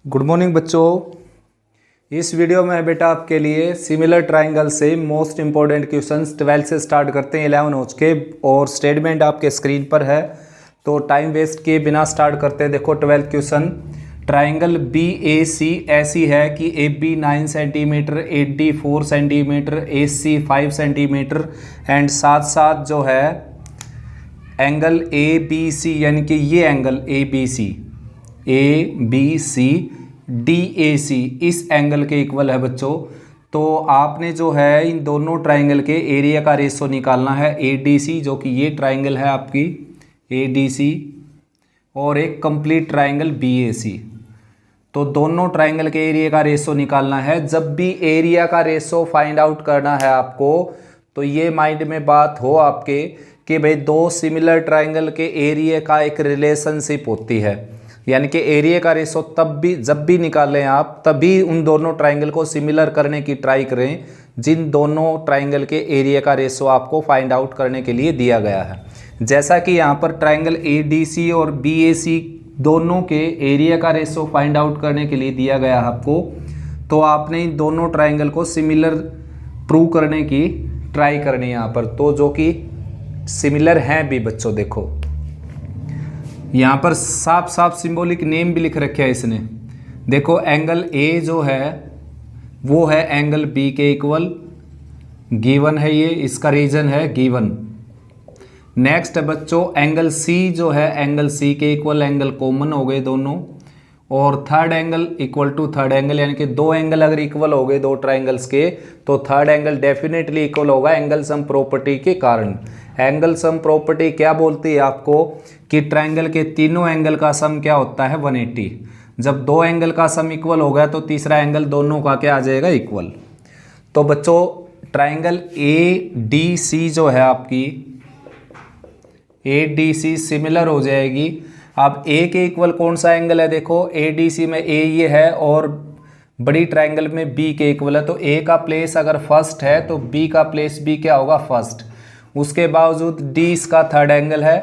Good morning बच्चों। इस video में बेटा आपके लिए सिमिलर ट्राइंगल से मोस्ट इंपॉर्टेंट क्वेश्चंस 12 से स्टार्ट करते हैं 11 हो चुके और स्टेटमेंट आपके स्क्रीन पर है। तो टाइम वेस्ट किए बिना स्टार्ट करते हैं। देखो 12 question. Triangle B A C ऐसी है कि A B 9 centimetre, A D 4 centimetre, A C 5 centimetre and साथ साथ जो है एंगल ए बी सी यानी कि ये angle A B C D A C इस एंगल के इक्वल है बच्चों। तो आपने जो है इन दोनों ट्राइंगल के एरिया का रेशो निकालना है। ए डी सी जो कि ये ट्राइंगल है आपकी ए डी सी और एक complete triangle B A C. तो दोनों ट्राइंगल के एरिया का रेशो निकालना है। जब भी एरिया का रेशो फाइंड आउट करना है आपको तो ये माइंड में बात हो आपके कि भाई दो सिमिलर ट्राइंगल के एरिया का एक रिलेशनशिप होती है, यानी कि एरिया का रेशो जब भी निकालें आप तभी उन दोनों ट्राइंगल को सिमिलर करने की ट्राई करें जिन दोनों ट्राइंगल के एरिया का रेशो आपको फाइंड आउट करने के लिए दिया गया है। जैसा कि यहाँ पर ट्राइंगल ए डी सी और बी ए सी दोनों के एरिया का रेशो फाइंड आउट करने के लिए दिया गया है आपको, तो आपने इन दोनों ट्राइंगल को सिमिलर प्रूव करने की ट्राई करनी है यहाँ पर, तो जो कि सिमिलर हैं भी बच्चों। देखो यहाँ पर साफ साफ सिंबॉलिक नेम भी लिख रखे है इसने। देखो एंगल ए जो है वो है एंगल बी के इक्वल, गिवन है ये, इसका रीजन है गिवन। नेक्स्ट है बच्चों एंगल सी जो है एंगल सी के इक्वल, एंगल कॉमन हो गए दोनों। और third angle equal to third angle, यानी कि दो एंगल अगर इक्वल हो गए दो ट्राइंगल्स के तो थर्ड एंगल डेफिनेटली इक्वल होगा एंगल सम प्रॉपर्टी के कारण। एंगल सम प्रॉपर्टी क्या बोलती है आपको कि ट्राइंगल के तीनों एंगल का सम क्या होता है 180। जब दो एंगल का सम इक्वल हो गया तो तीसरा एंगल दोनों का क्या आ जाएगा इक्वल। तो बच्चों ट्राइंगल ए डी सी जो है आपकी ए डी सी सिमिलर हो जाएगी। अब ए के इक्वल कौन सा एंगल है, देखो ए डी सी में ए ये है और बड़ी ट्राइंगल में बी के इक्वल है। तो ए का प्लेस अगर फर्स्ट है तो बी का प्लेस भी क्या होगा फर्स्ट। उसके बावजूद डी इसका थर्ड एंगल है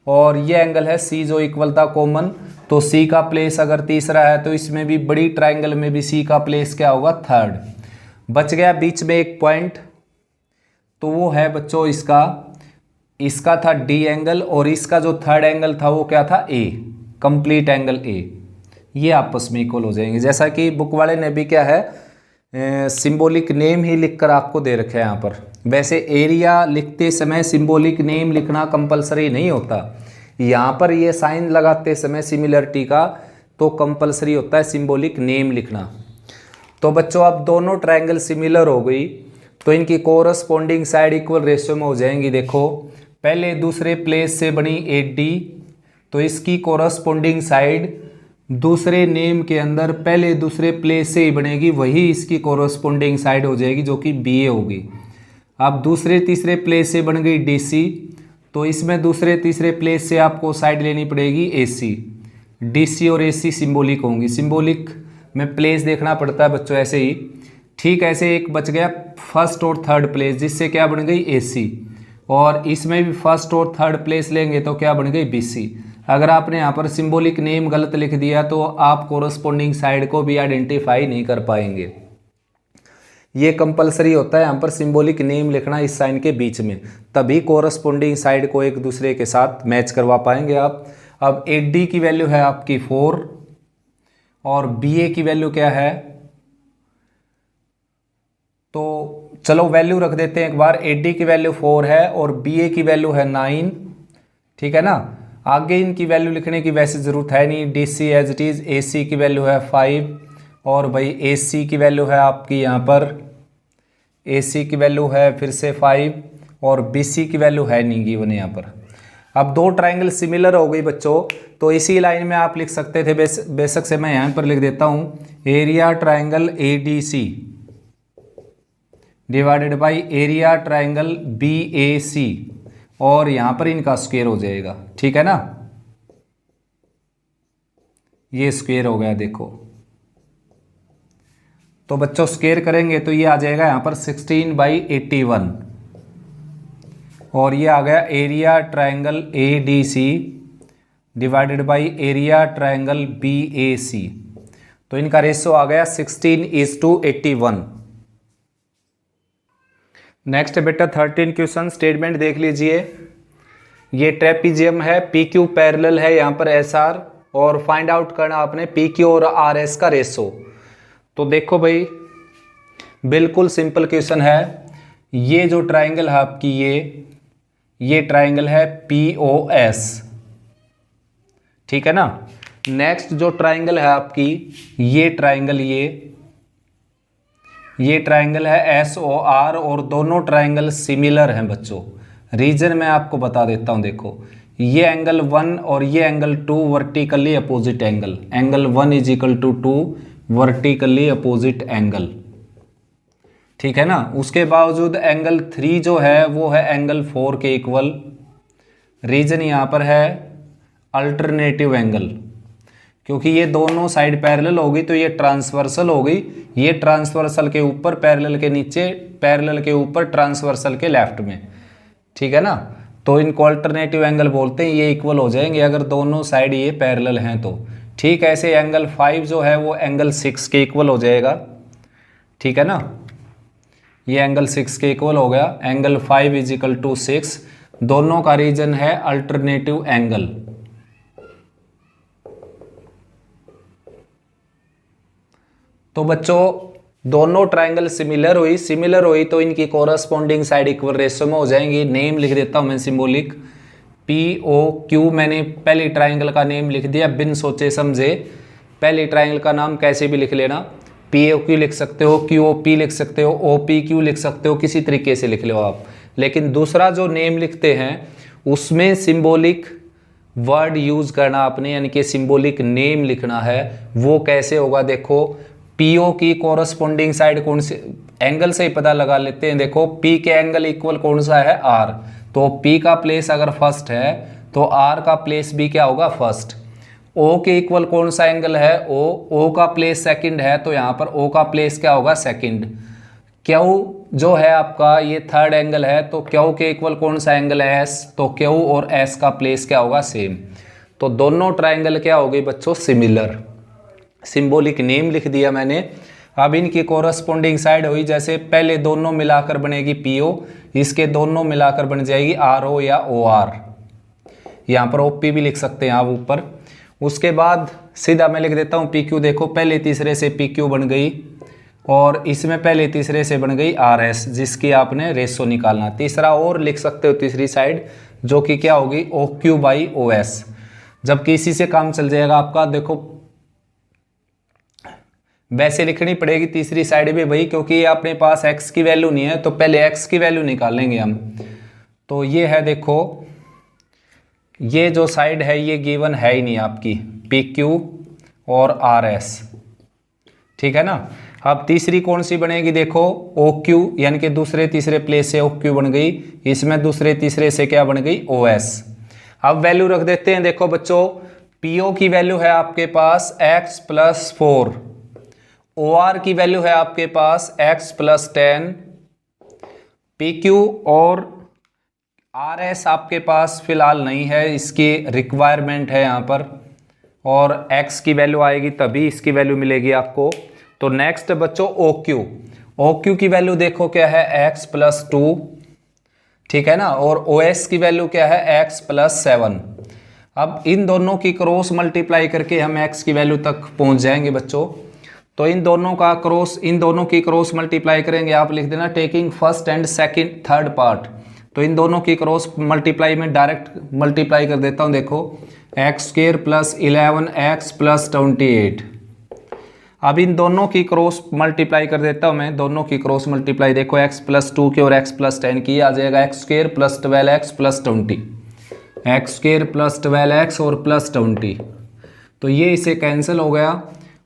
और ये एंगल है सी जो इक्वल था कॉमन, तो सी का प्लेस अगर तीसरा है तो इसमें भी बड़ी ट्राइंगल में भी सी का प्लेस क्या होगा थर्ड। बच गया बीच में एक पॉइंट, तो वो है बच्चों इसका था डी एंगल और इसका जो थर्ड एंगल था वो क्या था ए, कंप्लीट एंगल ए। ये आपस में इक्वल हो जाएंगे। जैसा कि बुक वाले ने भी क्या है सिंबॉलिक नेम ही लिखकर आपको दे रखे हैं यहाँ पर। वैसे एरिया लिखते समय सिंबॉलिक नेम लिखना कंपलसरी नहीं होता, यहाँ पर ये साइन लगाते समय सिमिलरिटी का तो कंपलसरी होता है सिंबॉलिक नेम लिखना। तो बच्चों अब दोनों ट्राइंगल सिमिलर हो गई तो इनकी कोरस्पॉन्डिंग साइड इक्वल रेशियो में हो जाएंगी। देखो पहले दूसरे प्लेस से बनी ए डी, तो इसकी कोरस्पॉन्डिंग साइड दूसरे नेम के अंदर पहले दूसरे प्लेस से ही बनेगी, वही इसकी कोरस्पॉन्डिंग साइड हो जाएगी जो कि बी ए होगी। अब दूसरे तीसरे प्लेस से बन गई डी सी, तो इसमें दूसरे तीसरे प्लेस से आपको साइड लेनी पड़ेगी ए सी। डी सी और ए सी सिम्बोलिक होंगी, सिम्बोलिक में प्लेस देखना पड़ता है बच्चों ऐसे ही। ठीक ऐसे एक बच गया फर्स्ट और थर्ड प्लेस जिससे क्या बन गई ए सी, और इसमें भी फर्स्ट और थर्ड प्लेस लेंगे तो क्या बन गई बी सी। अगर आपने यहाँ पर सिंबॉलिक नेम गलत लिख दिया तो आप कोरस्पॉन्डिंग साइड को भी आइडेंटिफाई नहीं कर पाएंगे। ये कंपलसरी होता है यहाँ पर सिंबॉलिक नेम लिखना इस साइन के बीच में, तभी कोरस्पॉन्डिंग साइड को एक दूसरे के साथ मैच करवा पाएंगे आप। अब ए डी की वैल्यू है आपकी 4 और बी ए की वैल्यू क्या है, तो चलो वैल्यू रख देते हैं एक बार। ए डी की वैल्यू 4 है और बी ए की वैल्यू है 9, ठीक है ना। आगे इनकी वैल्यू लिखने की वैसे ज़रूरत है नहीं, D C as it is. A C की वैल्यू है 5 और भाई ए सी की वैल्यू है आपकी यहाँ पर ए सी की वैल्यू है फिर से 5 और बी सी की वैल्यू है नहीं गिवन यहाँ पर। अब दो ट्राइंगल सिमिलर हो गई बच्चों, तो इसी लाइन में आप लिख सकते थे, बेशक से मैं यहाँ पर लिख देता हूँ area triangle A D C divided by area triangle B A C, और यहाँ पर इनका स्क्वायर हो जाएगा, ठीक है ना। ये स्क्वायर हो गया देखो, तो बच्चों स्क्वायर करेंगे तो ये आ जाएगा यहाँ पर 16/81 और ये आ गया area triangle A D C divided by area triangle B A C. तो इनका रेशियो आ गया 16:81। नेक्स्ट बेटा 13 क्वेश्चन स्टेटमेंट देख लीजिए। ये ट्रेपीजियम है, पी क्यू पैरेलल है यहाँ पर एस आर, और फाइंड आउट करना आपने पी क्यू और आर एस का रेशो। तो देखो भाई बिल्कुल सिंपल क्वेश्चन है। ये जो ट्राइंगल है आपकी ये ट्राइंगल है पी ओ एस, ठीक है ना। नेक्स्ट जो ट्राइंगल है आपकी ये ट्राइंगल ये ट्राइंगल है एस ओ आर, और दोनों ट्राइंगल सिमिलर हैं बच्चों। रीजन मैं आपको बता देता हूं। देखो ये एंगल 1 और ये angle 2 vertically opposite angle, angle 1 is equal to 2 vertically opposite angle, ठीक है ना। उसके बावजूद एंगल 3 जो है वो है एंगल 4 के इक्वल। रीजन यहाँ पर है अल्टरनेटिव एंगल, क्योंकि ये दोनों साइड पैरेलल होगी तो ये ट्रांसवर्सल होगी। ये ट्रांसवर्सल के ऊपर, पैरेलल के नीचे, पैरेलल के ऊपर, ट्रांसवर्सल के लेफ्ट में, ठीक है ना। तो इनको अल्टरनेटिव एंगल बोलते हैं। ये इक्वल हो जाएंगे अगर दोनों साइड ये पैरेलल हैं तो। ठीक ऐसे एंगल 5 जो है वो एंगल 6 के इक्वल हो जाएगा, ठीक है ना। ये एंगल 6 के इक्वल हो गया। Angle 5 is equal to 6। दोनों का रीजन है अल्टरनेटिव एंगल। तो बच्चों दोनों ट्राइंगल सिमिलर हुई तो इनकी कोरस्पॉन्डिंग साइड इक्वल रेशियो में हो जाएंगी। नेम लिख देता हूं मैं सिंबॉलिक, पी ओ क्यू। मैंने पहले ट्राइंगल का नेम लिख दिया बिन सोचे समझे। पहले ट्राइंगल का नाम कैसे भी लिख लेना, पी ओ क्यू लिख सकते हो, क्यू ओ पी लिख सकते हो, ओ पी क्यू लिख सकते हो, किसी तरीके से लिख लो आप। लेकिन दूसरा जो नेम लिखते हैं उसमें सिंबॉलिक वर्ड यूज करना आपने, यानी कि सिंबॉलिक नेम लिखना है। वो कैसे होगा देखो, पीओ की कोरस्पॉन्डिंग साइड कौन सी, एंगल से ही पता लगा लेते हैं। देखो पी के एंगल इक्वल कौन सा है, आर। तो पी का प्लेस अगर फर्स्ट है तो आर का प्लेस भी क्या होगा, फर्स्ट। ओ के इक्वल कौन सा एंगल है, ओ का प्लेस सेकंड है तो यहाँ पर ओ का प्लेस क्या होगा, सेकंड। क्यू जो है आपका ये थर्ड एंगल है तो क्यू के इक्वल कौन सा एंगल है, एस। तो क्यू और एस का प्लेस क्या होगा, सेम। तो दोनों ट्राइंगल क्या हो गई बच्चों, सिमिलर। सिंबॉलिक नेम लिख दिया मैंने। अब इनकी कोरस्पॉन्डिंग साइड हुई, जैसे पहले दोनों मिलाकर बनेगी पीओ, इसके दोनों मिलाकर बन जाएगी आर ओ या ओ आर। यहाँ पर ओपी भी लिख सकते हैं आप ऊपर। उसके बाद सीधा मैं लिख देता हूँ पी क्यू। देखो पहले तीसरे से पी क्यू बन गई और इसमें पहले तीसरे से बन गई आर एस, जिसकी आपने रेशो निकालना। तीसरा और लिख सकते हो तीसरी साइड, जो कि क्या होगी, O Q by O S. जबकि इसी से काम चल जाएगा आपका। देखो वैसे लिखनी पड़ेगी तीसरी साइड भी भाई, क्योंकि ये अपने पास x की वैल्यू नहीं है तो पहले x की वैल्यू निकालेंगे हम। तो ये है, देखो ये जो साइड है ये गिवन है ही नहीं आपकी, पी क्यू और आर एस, ठीक है ना। अब तीसरी कौन सी बनेगी, देखो ओ क्यू, यानी कि दूसरे तीसरे प्लेस से ओ क्यू बन गई। इसमें दूसरे तीसरे से क्या बन गई, ओ एस। अब वैल्यू रख देते हैं। देखो बच्चों पीओ की वैल्यू है आपके पास x प्लस 4, ओ आर की वैल्यू है आपके पास x प्लस 10, पी क्यू और आर एस आपके पास फिलहाल नहीं है, इसकी रिक्वायरमेंट है यहाँ पर, और x की वैल्यू आएगी तभी इसकी वैल्यू मिलेगी आपको। तो नेक्स्ट बच्चों ओ क्यू की वैल्यू देखो क्या है, x प्लस 2, ठीक है ना। और ओ एस की वैल्यू क्या है, x प्लस 7। अब इन दोनों की क्रॉस मल्टीप्लाई करके हम x की वैल्यू तक पहुंच जाएंगे बच्चों। तो इन दोनों की क्रॉस मल्टीप्लाई करेंगे। आप लिख देना taking first and second third part. तो इन दोनों की क्रॉस मल्टीप्लाई में डायरेक्ट मल्टीप्लाई कर देता हूं। देखो x square plus 11x plus 28। अब इन दोनों की क्रॉस मल्टीप्लाई कर देता हूं मैं, दोनों की क्रॉस मल्टीप्लाई। देखो x प्लस 2 की और x प्लस 10 की आ जाएगा x square plus 12x plus 20, x square plus 12x और प्लस 20। तो ये इसे कैंसिल हो गया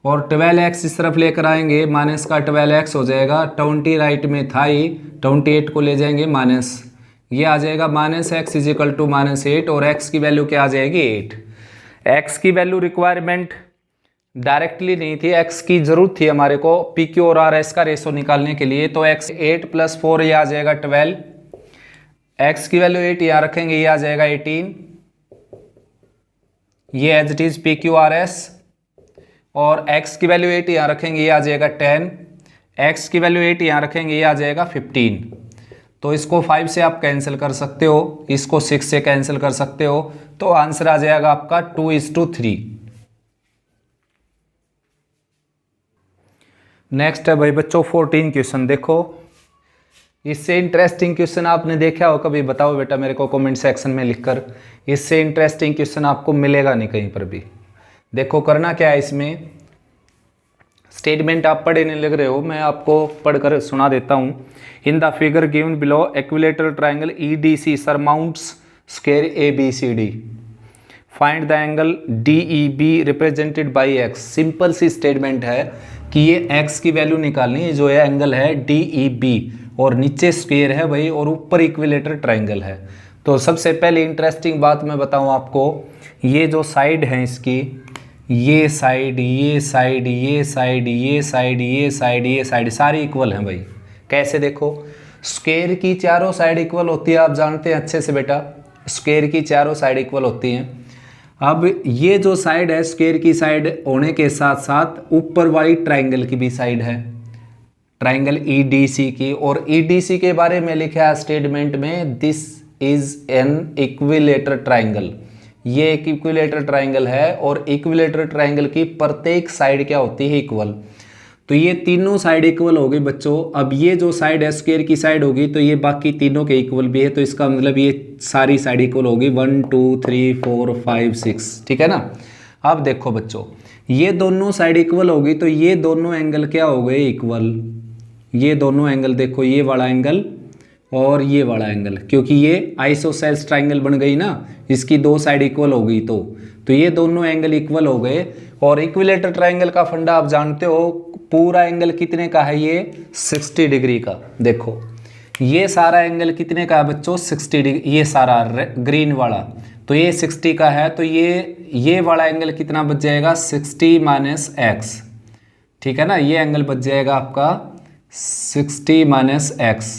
और 12x इस तरफ लेकर आएंगे, माइनस का 12x हो जाएगा। 20 राइट में था ही, 28 को ले जाएंगे माइनस, ये आ जाएगा minus x is equal to -8। और x की वैल्यू क्या आ जाएगी, 8। x की वैल्यू रिक्वायरमेंट डायरेक्टली नहीं थी, x की जरूरत थी हमारे को पी क्यू और आर एस का रेशो निकालने के लिए। तो x 8 प्लस 4 ये आ जाएगा 12, x की वैल्यू 8 यहाँ रखेंगे, ये आ जाएगा 18। ये as it is P Q R S. और x की वैल्यू 8 यहाँ रखेंगे, ये आ जाएगा 10, x की वैल्यू 8 यहाँ रखेंगे, ये आ जाएगा 15। तो इसको 5 से आप कैंसिल कर सकते हो, इसको 6 से कैंसिल कर सकते हो, तो आंसर आ जाएगा आपका 2:3। नेक्स्ट है भाई बच्चों 14 क्वेश्चन। देखो इससे इंटरेस्टिंग क्वेश्चन आपने देखा हो कभी? बताओ बेटा मेरे को कमेंट सेक्शन में लिखकर। इससे इंटरेस्टिंग क्वेश्चन आपको मिलेगा नहीं कहीं पर भी। देखो करना क्या है, इसमें स्टेटमेंट आप पढ़े नहीं लग रहे हो, मैं आपको पढ़कर सुना देता हूँ। In the figure given below equilateral triangle EDC surmounts square ABCD, find the angle DEB represented by x। Simple सी स्टेटमेंट है कि ये x की वैल्यू निकालनी है, जो है एंगल है DEB, और नीचे स्क्वायर है भाई, और ऊपर इक्विलेटर ट्राइंगल है। तो सबसे पहले इंटरेस्टिंग बात मैं बताऊं आपको, ये जो साइड है इसकी, ये साइड, ये साइड, ये साइड, ये साइड, ये साइड, ये साइड सारी इक्वल हैं भाई। कैसे? देखो स्क्वायर की चारों साइड इक्वल होती है, आप जानते हैं अच्छे से बेटा, स्क्वायर की चारों साइड इक्वल होती हैं। अब ये जो साइड है स्क्वायर की साइड होने के साथ साथ ऊपर वाली ट्राइंगल की भी साइड है, ट्राइंगल EDC की, और EDC के बारे में लिखा है स्टेटमेंट में, this is an equilateral triangle. ये एक इक्विलेटर ट्राइंगल है, और इक्विलेटर ट्राइंगल की प्रत्येक साइड क्या होती है? इक्वल। तो ये तीनों साइड इक्वल हो गई बच्चों। अब ये जो साइड है स्क्वायर की साइड होगी, तो ये बाकी तीनों के इक्वल भी है, तो इसका मतलब ये सारी साइड इक्वल होगी, 1 2 3 4 5 6, ठीक है ना। अब देखो बच्चों, ये दोनों साइड इक्वल होगी, तो ये दोनों एंगल क्या हो गए? इक्वल। ये दोनों एंगल देखो, ये वाला एंगल और ये वाला एंगल, क्योंकि ये आइसोसेल्स ट्राइंगल बन गई ना, इसकी दो साइड इक्वल हो गई, तो ये दोनों एंगल इक्वल हो गए। और इक्विलेटर ट्राइंगल का फंडा आप जानते हो, पूरा एंगल कितने का है? ये 60 डिग्री का। देखो ये सारा एंगल कितने का है बच्चों? 60 डिग्री। ये सारा ग्रीन वाला, तो ये 60 का है, तो ये वाला एंगल कितना बच जाएगा? 60 - x, ठीक है ना। ये एंगल बच जाएगा आपका 60 - x।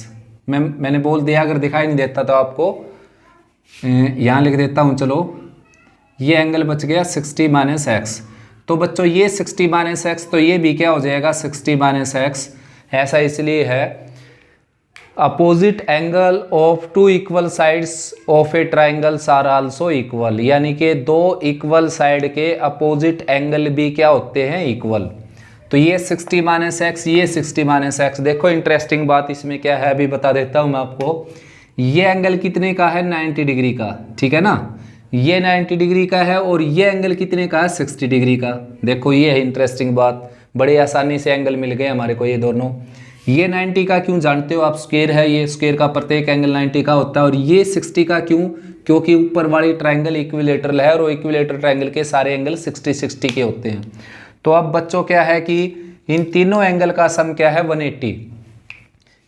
मैंने बोल दिया, अगर दिखाई नहीं देता तो आपको यहाँ लिख देता हूँ। चलो ये एंगल बच गया 60 - x। तो बच्चों ये 60 - x, तो ये भी क्या हो जाएगा? 60 - x। ऐसा इसलिए है, opposite angle of two equal sides of a triangles are also equal, यानी कि दो इक्वल साइड के अपोजिट एंगल भी क्या होते हैं? इक्वल। तो ये 60 - x, ये 60 - x। देखो इंटरेस्टिंग बात इसमें क्या है, अभी बता देता हूँ मैं आपको। ये एंगल कितने का है? 90 डिग्री का, ठीक है ना। ये 90 डिग्री का है, और ये एंगल कितने का है? 60 डिग्री का। देखो ये है इंटरेस्टिंग बात, बड़े आसानी से एंगल मिल गए हमारे को ये दोनों। ये 90 का क्यों जानते हो आप? स्क्वायर है, ये स्क्वायर का प्रत्येक एंगल 90 का होता है। और ये 60 का क्यों? क्योंकि ऊपर वाली ट्राइंगल इक्विलेटरल है, और इक्विलेटर ट्राइंगल के सारे एंगल 60 के होते हैं। तो अब बच्चों क्या है कि इन तीनों एंगल का सम क्या है? 180।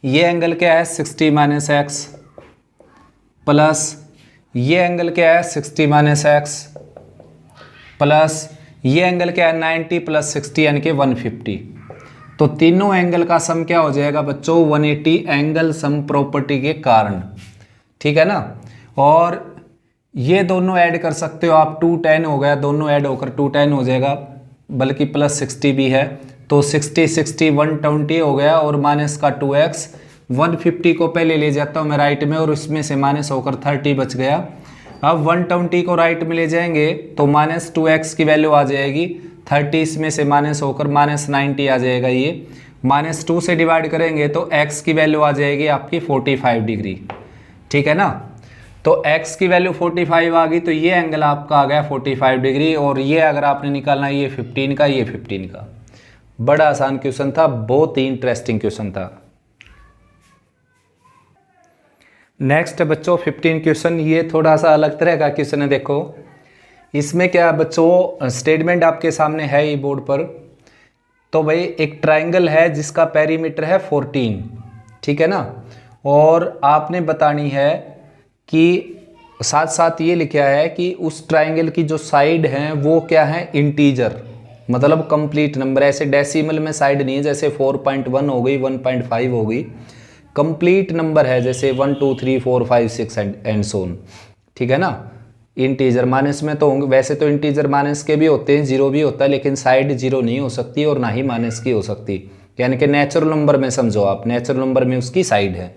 ये एंगल क्या है? 60 - x, प्लस ये एंगल क्या है? 60 - x, प्लस ये एंगल क्या है? 90 + 60 यानी कि 150। तो तीनों एंगल का सम क्या हो जाएगा बच्चों? 180 एंगल सम प्रॉपर्टी के कारण, ठीक है ना। और ये दोनों ऐड कर सकते हो आप, 210 हो गया, दोनों ऐड होकर 210 हो जाएगा, बल्कि प्लस 60 भी है, तो 60 60 120 हो गया, और माइनस का 2x। 150 को पहले ले जाता हूँ मैं राइट में, और उसमें से माइनस होकर 30 बच गया। अब 120 को राइट में ले जाएंगे तो -2x की वैल्यू आ जाएगी, 30 इसमें से माइनस होकर -90 आ जाएगा। ये -2 से डिवाइड करेंगे तो x की वैल्यू आ जाएगी आपकी 45 डिग्री, ठीक है ना। तो x की वैल्यू 45 आ गई, तो ये एंगल आपका आ गया 45 डिग्री। और ये अगर आपने निकालना है, ये 15 का, ये 15 का। बड़ा आसान क्वेश्चन था, बहुत ही इंटरेस्टिंग क्वेश्चन था। नेक्स्ट बच्चों 15 क्वेश्चन, ये थोड़ा सा अलग तरह का क्वेश्चन है। देखो इसमें क्या बच्चों, स्टेटमेंट आपके सामने है ये बोर्ड पर। तो भाई एक ट्राइंगल है जिसका पेरीमीटर है 14, ठीक है ना। और आपने बतानी है कि साथ साथ ये लिखा है कि उस ट्राइंगल की जो साइड है वो क्या है? इंटीजर, मतलब कंप्लीट नंबर। ऐसे डेसिमल में साइड नहीं है, जैसे 4.1 हो गई, 1.5 हो गई, कंप्लीट नंबर है, जैसे 1 2 3 4 5 6 एंड सो ऑन, ठीक है ना। इंटीजर माइनस में तो होंगे, वैसे तो इंटीजर माइनस के भी होते हैं, जीरो भी होता है, लेकिन साइड जीरो नहीं हो सकती और ना ही माइनस की हो सकती, यानी कि नेचुरल नंबर में समझो आप, नेचुरल नंबर में उसकी साइड है।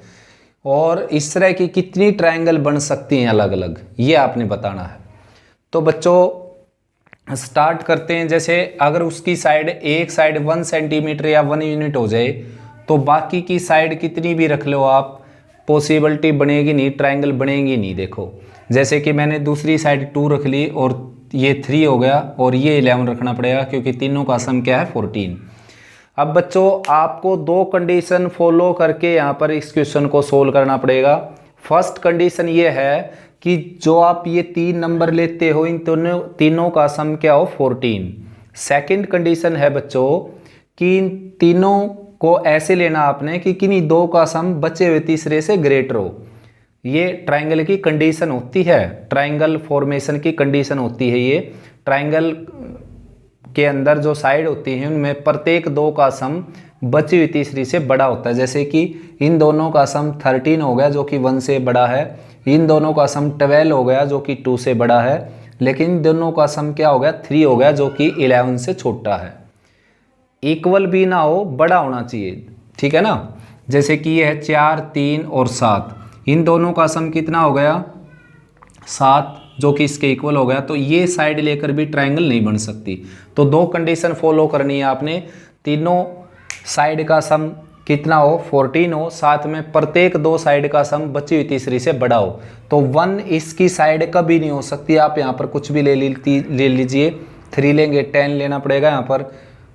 और इस तरह की कितनी ट्रायंगल बन सकती हैं अलग अलग, ये आपने बताना है। तो बच्चों स्टार्ट करते हैं। जैसे अगर उसकी साइड, एक साइड 1 सेंटीमीटर या 1 यूनिट हो जाए, तो बाकी की साइड कितनी भी रख लो आप, पॉसिबिलिटी बनेगी नहीं, ट्रायंगल बनेगी नहीं। देखो जैसे कि मैंने दूसरी साइड 2 रख ली और ये 3 हो गया और ये 11 रखना पड़ेगा, क्योंकि तीनों का सम क्या है 14। अब बच्चों आपको दो कंडीशन फॉलो करके यहाँ पर इस क्वेश्चन को सोल्व करना पड़ेगा। फर्स्ट कंडीशन ये है कि जो आप ये 3 नंबर लेते हो, इन तीनों का सम क्या हो 14। सेकंड कंडीशन है बच्चों कि इन तीनों को ऐसे लेना आपने कि किन्हीं दो का सम बचे हुए तीसरे से ग्रेटर हो। ये ट्रायंगल की कंडीशन होती है, ट्रायंगल फॉर्मेशन की कंडीशन होती है। ये ट्रायंगल के अंदर जो साइड होती हैं उनमें प्रत्येक दो का सम बची हुई तीसरी से बड़ा होता है। जैसे कि इन दोनों का सम 13 हो गया जो कि 1 से बड़ा है, इन दोनों का सम 12 हो गया जो कि 2 से बड़ा है, लेकिन इन दोनों का सम क्या हो गया 3 हो गया जो कि 11 से छोटा है। इक्वल भी ना हो, बड़ा होना चाहिए, ठीक है ना। जैसे कि ये है 4, 3 और 7, इन दोनों का सम कितना हो गया 7 जो कि इसके इक्वल हो गया। तो ये साइड लेकर भी ट्रायंगल नहीं बन सकती। तो दो कंडीशन फॉलो करनी है आपने, तीनों साइड का सम कितना हो 14 हो, साथ में प्रत्येक दो साइड का सम बची हुई तीसरी से बड़ा हो। तो 1 इसकी साइड कभी नहीं हो सकती। आप यहाँ पर कुछ भी ले लीजिए, 3 लेंगे 10 लेना पड़ेगा, यहाँ पर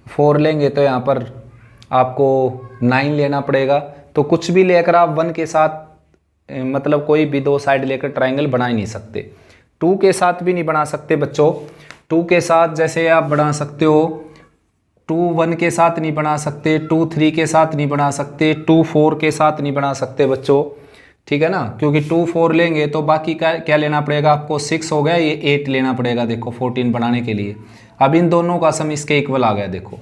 4 लेंगे तो यहाँ पर आपको 9 लेना पड़ेगा। तो कुछ भी लेकर आप 1 के साथ मतलब कोई भी दो साइड लेकर ट्रायंगल बना ही नहीं सकते। 2 के साथ भी नहीं बना सकते बच्चों। 2 के साथ जैसे आप बना सकते हो, 2 1 के साथ नहीं बना सकते, 2 3 के साथ नहीं बना सकते, 2 4 के साथ नहीं बना सकते बच्चों, ठीक है ना। क्योंकि 2 4 लेंगे तो बाकी का क्या लेना पड़ेगा आपको, 6 हो गया, ये 8 लेना पड़ेगा देखो 14 बनाने के लिए। अब इन दोनों का सम इसके इक्वल आ गया। देखो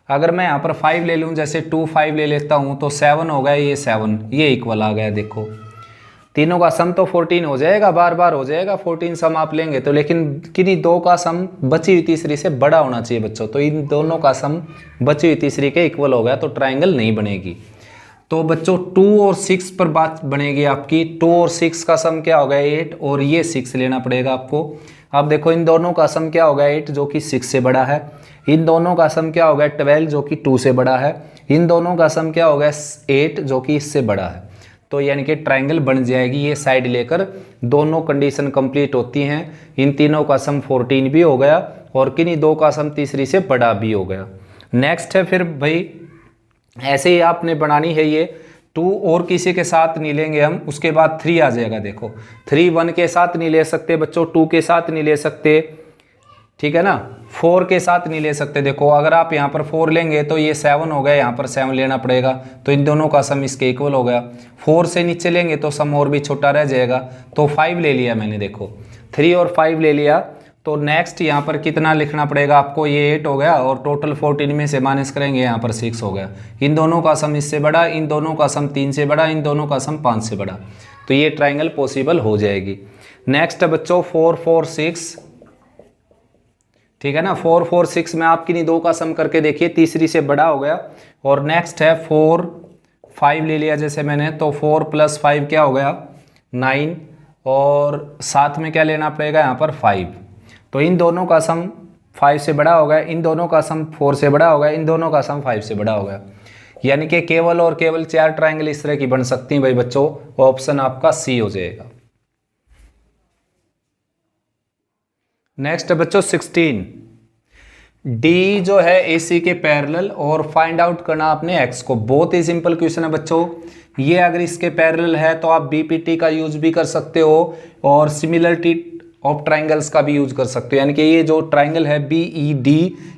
अगर मैं यहाँ पर 5 ले लूँ, जैसे 2 5 ले लेता हूँ तो 7 हो गया, ये 7, ये इक्वल आ गया। देखो तीनों का सम तो 14 हो जाएगा, बार बार हो जाएगा 14 सम आप लेंगे तो, लेकिन किन्हीं दो का सम बची हुई तीसरी से बड़ा होना चाहिए बच्चों। तो इन दोनों का सम बची हुई तीसरी के इक्वल हो गया तो ट्रायंगल नहीं बनेगी। तो बच्चों 2 और 6 पर बात बनेगी आपकी। 2 और 6 का सम क्या हो गया 8 और ये 6 लेना पड़ेगा आपको। अब देखो इन दोनों का सम क्या हो गया 8 जो कि 6 से बड़ा है, इन दोनों का सम क्या हो गया 12 जो कि 2 से बड़ा है, इन दोनों का सम क्या हो गया 8 जो कि इससे बड़ा है। तो यानी कि ट्रायंगल बन जाएगी ये साइड लेकर। दोनों कंडीशन कंप्लीट होती हैं, इन तीनों का सम 14 भी हो गया और किन्हीं दो का सम तीसरी से बड़ा भी हो गया। नेक्स्ट है फिर भाई ऐसे ही आपने बनानी है ये 2 और किसी के साथ नहीं लेंगे हम, उसके बाद 3 आ जाएगा। देखो 3 1 के साथ नहीं ले सकते बच्चों, 2 के साथ नहीं ले सकते, ठीक है ना, 4 के साथ नहीं ले सकते। देखो अगर आप यहाँ पर 4 लेंगे तो ये 7 हो गया, यहाँ पर 7 लेना पड़ेगा, तो इन दोनों का सम इसके इक्वल हो गया। 4 से नीचे लेंगे तो सम और भी छोटा रह जाएगा, तो 5 ले लिया मैंने। देखो 3 और 5 ले लिया, तो नेक्स्ट यहाँ पर कितना लिखना पड़ेगा आपको, ये 8 हो गया और टोटल 14 में से माइनस करेंगे यहाँ पर 6 हो गया। इन दोनों का सम इससे बड़ा, इन दोनों का सम 3 से बड़ा, इन दोनों का सम 5 से बड़ा, तो ये ट्रायंगल पॉसिबल हो जाएगी। नेक्स्ट है बच्चों 4 4 6, ठीक है ना। 4 4 6 में आप किन्हीं दो का सम करके देखिए, तीसरी से बड़ा हो गया। और नेक्स्ट है 4 5 ले लिया जैसे मैंने, तो 4 + 5 क्या हो गया 9, और साथ में क्या लेना पड़ेगा यहाँ पर 5। तो इन दोनों का सम 5 से बड़ा हो गया, इन दोनों का सम 4 से बड़ा हो गया, इन दोनों का सम 5 से बड़ा हो गया। यानी कि केवल और केवल 4 ट्रायंगल इस तरह की बन सकती हैं भाई बच्चों। ऑप्शन आपका सी हो जाएगा। नेक्स्ट है बच्चों 16, डी जो है AC के पैरेलल और फाइंड आउट करना आपने x को। बहुत ही सिंपल क्वेश्चन है बच्चों। ये अगर इसके पैरेलल है तो आप BPT का यूज भी कर सकते हो और सिमिलरिटी ऑफ ट्राइंगल्स का भी यूज कर सकते हो। यानी कि ये जो ट्राइंगल है BED,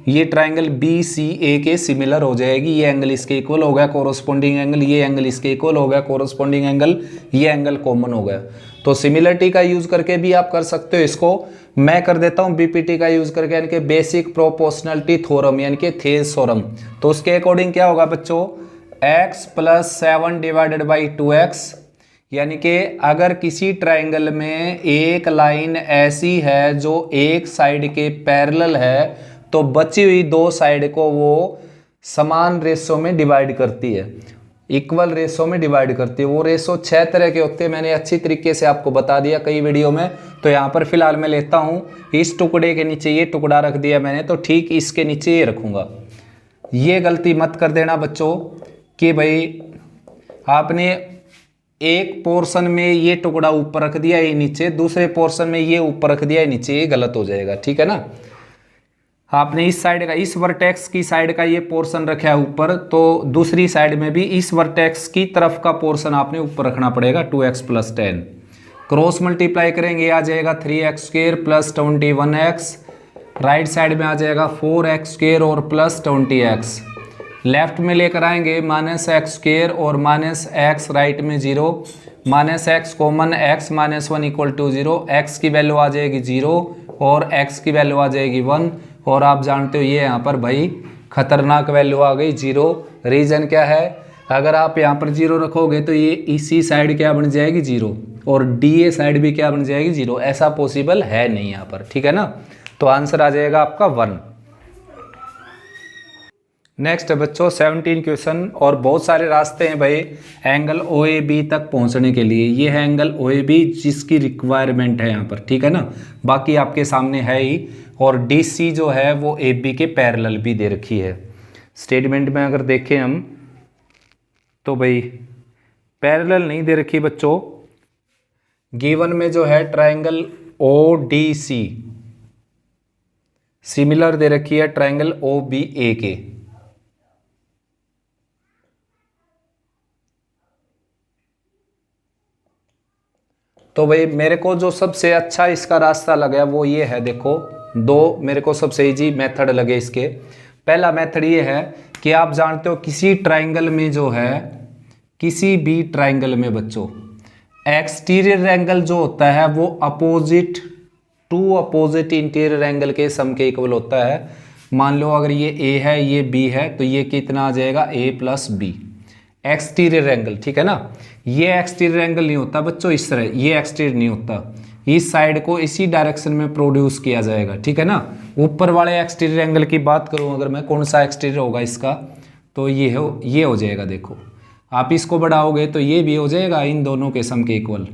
ये ट्राइंगल BCA के सिमिलर हो जाएगी। ये एंगल इसके इक्वल हो गया, कोरोस्पोंडिंग एंगल, ये एंगल इसके इक्वल हो गया, कोरोस्पोंडिंग एंगल, ये एंगल कॉमन हो गया। तो सिमिलरिटी का यूज करके भी आप कर सकते हो इसको। मैं कर देता हूँ BPT का यूज करके, यानी कि बेसिक प्रोपोर्शनलिटी थ्योरम, यानी कि थेज थ्योरम। तो उसके अकॉर्डिंग क्या होगा बच्चों, x + 7 / 2x, यानी कि अगर किसी ट्रायंगल में एक लाइन ऐसी है जो एक साइड के पैरेलल है तो बची हुई दो साइड को वो समान रेशो में डिवाइड करती है, इक्वल रेशो में डिवाइड करती है। वो रेशो 6 तरह के होते हैं, मैंने अच्छी तरीके से आपको बता दिया कई वीडियो में। तो यहाँ पर फिलहाल मैं लेता हूँ, इस टुकड़े के नीचे ये टुकड़ा रख दिया मैंने, तो ठीक इसके नीचे ये रखूँगा। ये गलती मत कर देना बच्चों कि भाई आपने एक पोर्शन में ये टुकड़ा ऊपर रख दिया ये नीचे, दूसरे पोर्शन में ये ऊपर रख दिया ये नीचे, ये गलत हो जाएगा, ठीक है ना। आपने इस साइड का, इस वर्टेक्स की साइड का ये पोर्शन रखा है ऊपर, तो दूसरी साइड में भी इस वर्टेक्स की तरफ का पोर्शन आपने ऊपर रखना पड़ेगा। 2x + 10 क्रॉस मल्टीप्लाई करेंगे आ जाएगा 3x² + 21x, राइट साइड में आ जाएगा 4x² और प्लस 20x, लेफ्ट में लेकर आएंगे -x² और -x, राइट में 0, -x कॉमन, x - 1 = 0, x की वैल्यू आ जाएगी 0 और x की वैल्यू आ जाएगी 1। और आप जानते हो ये यहाँ पर भाई खतरनाक वैल्यू आ गई 0। रीज़न क्या है, अगर आप यहाँ पर 0 रखोगे तो ये इसी साइड क्या बन जाएगी 0 और DA साइड भी क्या बन जाएगी 0। ऐसा पॉसिबल है नहीं यहाँ पर, ठीक है ना। तो आंसर आ जाएगा आपका 1। नेक्स्ट है बच्चों 17 क्वेश्चन। और बहुत सारे रास्ते हैं भाई एंगल OAB तक पहुंचने के लिए। ये है एंगल OAB जिसकी रिक्वायरमेंट है यहाँ पर, ठीक है ना। बाकी आपके सामने है ही। और DC जो है वो AB के पैरेलल भी दे रखी है। स्टेटमेंट में अगर देखें हम तो भाई पैरेलल नहीं दे रखी बच्चों। गिवन में जो है ट्रायंगल ODC सिमिलर दे रखी है ट्रायंगल OBA के। तो भाई मेरे को जो सबसे अच्छा इसका रास्ता लगा वो ये है, देखो दो मेरे को सबसे इजी मेथड लगे इसके। पहला मेथड ये है कि आप जानते हो किसी ट्रायंगल में जो है, किसी भी ट्रायंगल में बच्चों एक्सटीरियर एंगल जो होता है वो opposite to opposite interior angle के सम के इक्वल होता है। मान लो अगर ये A है ये B है तो ये कितना आ जाएगा A + B एक्सटीरियर एंगल, ठीक है ना। ये एक्सटीरियर एंगल नहीं होता बच्चों इस तरह, ये एक्सटीरियर नहीं होता, इस साइड को इसी डायरेक्शन में प्रोड्यूस किया जाएगा, ठीक है ना। ऊपर वाले एक्सटीरियर एंगल की बात करूं अगर मैं, कौन सा एक्सटीरियर होगा इसका, तो ये हो जाएगा। देखो आप इसको बढ़ाओगे तो ये भी हो जाएगा इन दोनों के सम के इक्वल।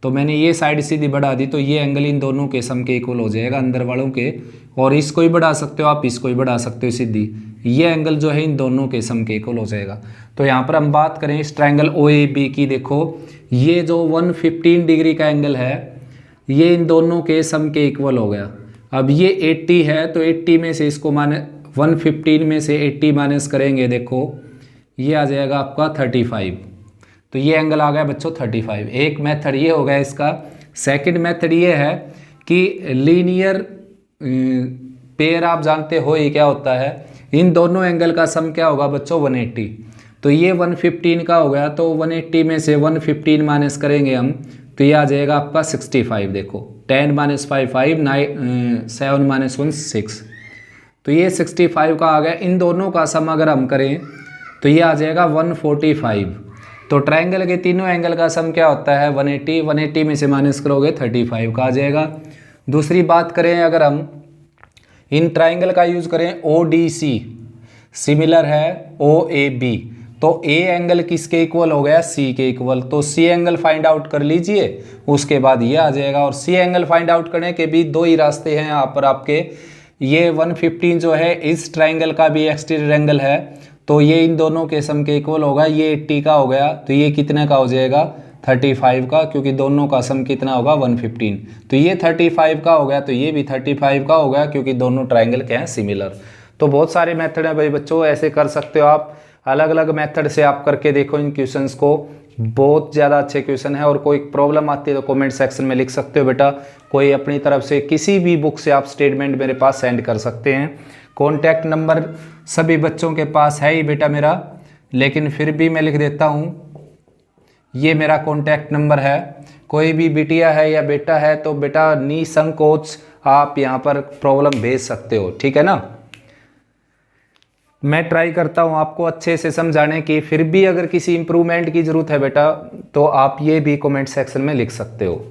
तो मैंने ये साइड सीधी बढ़ा दी तो ये एंगल इन दोनों के सम के इक्वल हो जाएगा अंदर वालों के। और इसको ही बढ़ा सकते हो आप, इसको ही बढ़ा सकते हो सीधी, ये एंगल जो है इन दोनों के सम के इक्वल हो जाएगा। तो यहाँ पर हम बात करें इस ट्रायंगल OAB की, देखो ये जो 115 डिग्री का एंगल है ये इन दोनों के सम के इक्वल हो गया। अब ये 80 है तो 80 में से इसको 115 में से 80 माइनस करेंगे, देखो ये आ जाएगा आपका 35। तो ये एंगल आ गया बच्चों 35। एक मेथड ये हो गया इसका। सेकंड मेथड ये है कि लीनियर पेयर आप जानते हो ये क्या होता है, इन दोनों एंगल का सम क्या होगा बच्चों 180। तो ये 115 का हो गया तो 180 में से 115 माइनस करेंगे हम तो ये आ जाएगा आपका 65। देखो 10 - 5 5, 7 - 1 6, तो ये 65 का आ गया। इन दोनों का सम अगर हम करें तो ये आ जाएगा 145। तो ट्रायंगल के तीनों एंगल का सम क्या होता है 180, 180 में से माइनस करोगे 35 का आ जाएगा। दूसरी बात करें अगर हम इन ट्रायंगल का यूज़ करें ODC सिमिलर है OAB, तो A एंगल किसके इक्वल हो गया C के इक्वल। तो C एंगल फाइंड आउट कर लीजिए, उसके बाद ये आ जाएगा। और C एंगल फाइंड आउट करने के भी दो ही रास्ते हैं यहाँ पर आपके। ये 115 जो है इस ट्रायंगल का भी एक्सटीरियर एंगल है तो ये इन दोनों के सम के इक्वल होगा। ये 80 का हो गया तो ये कितने का हो जाएगा 35 का, क्योंकि दोनों का सम कितना होगा 115। तो ये 35 का हो गया तो ये भी 35 का हो गया, क्योंकि दोनों ट्रायंगल के हैं सिमिलर। तो बहुत सारे मेथड हैं भाई बच्चों, ऐसे कर सकते हो आप। अलग अलग मेथड से आप करके देखो इन क्वेश्चंस को, बहुत ज़्यादा अच्छे क्वेश्चन है। और कोई प्रॉब्लम आती है तो कमेंट सेक्शन में लिख सकते हो बेटा। कोई अपनी तरफ से किसी भी बुक से आप स्टेटमेंट मेरे पास सेंड कर सकते हैं। कॉन्टैक्ट नंबर सभी बच्चों के पास है ही बेटा मेरा, लेकिन फिर भी मैं लिख देता हूँ, ये मेरा कॉन्टैक्ट नंबर है। कोई भी बिटिया है या बेटा है तो बेटा निसंकोच आप यहाँ पर प्रॉब्लम भेज सकते हो, ठीक है ना। मैं ट्राई करता हूँ आपको अच्छे से समझाने की। फिर भी अगर किसी इम्प्रूवमेंट की ज़रूरत है बेटा तो आप ये भी कमेंट सेक्शन में लिख सकते हो।